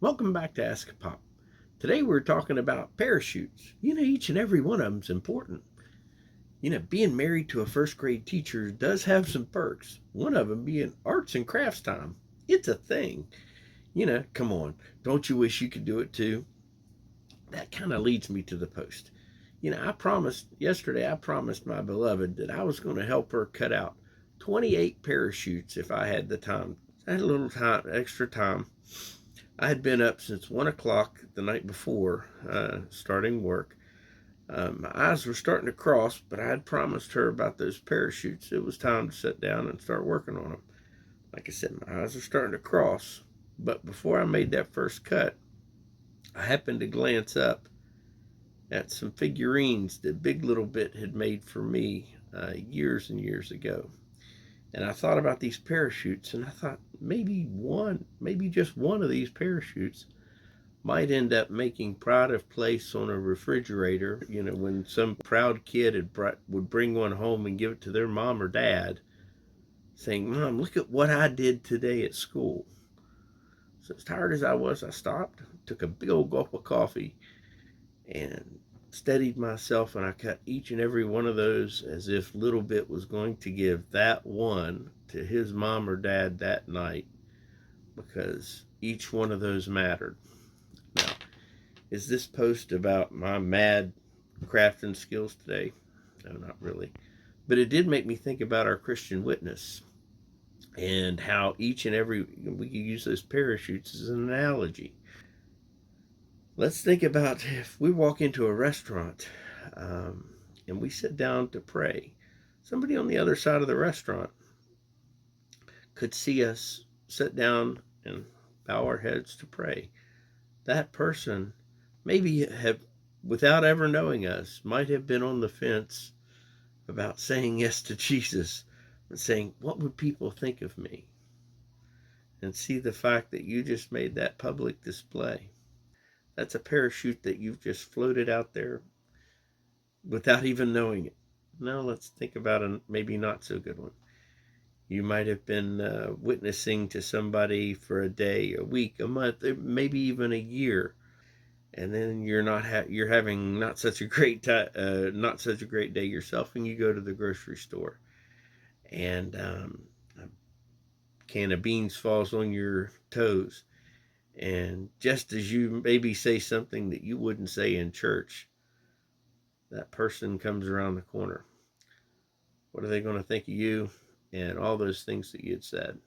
Welcome back to AskAPop. Today we're talking about parachutes. Each and every one of them's important. Being married to a first grade teacher does have some perks. One of them being arts and crafts time. It's a thing. Come on. Don't you wish you could do it too? That kind of leads me to the post. I promised my beloved that I was going to help her cut out 28 parachutes if I had the time. I had a little time, extra time. I had been up since 1 o'clock the night before starting work. My eyes were starting to cross, but I had promised her about those parachutes. It was time to sit down and start working on them. Like I said, my eyes are starting to cross, but before I made that first cut, I happened to glance up at some figurines that Big Little Bit had made for me years and years ago. And I thought about these parachutes, and I thought maybe just one of these parachutes might end up making pride of place on a refrigerator. When some proud kid would bring one home and give it to their mom or dad, saying, "Mom, look at what I did today at school." So as tired as I was, I stopped, took a big old gulp of coffee, and steadied myself, and I cut each and every one of those as if Little Bit was going to give that one to his mom or dad that night, because each one of those mattered. Now, is this post about my mad crafting skills today? No, not really. But it did make me think about our Christian witness and how each and every, we could use those parachutes as an analogy. Let's think about if we walk into a restaurant and we sit down to pray. Somebody on the other side of the restaurant could see us sit down and bow our heads to pray. That person maybe have, without ever knowing us, might have been on the fence about saying yes to Jesus, and saying, what would people think of me? And see the fact that you just made that public display. That's a parachute that you've just floated out there without even knowing it. Now let's think about a maybe not so good one. You might have been witnessing to somebody for a day, a week, a month, maybe even a year, and then you're having not such a great not such a great day yourself, and you go to the grocery store, and a can of beans falls on your toes, and just as you maybe say something that you wouldn't say in church, that person comes around the corner. What are they going to think of you? And all those things that you had said.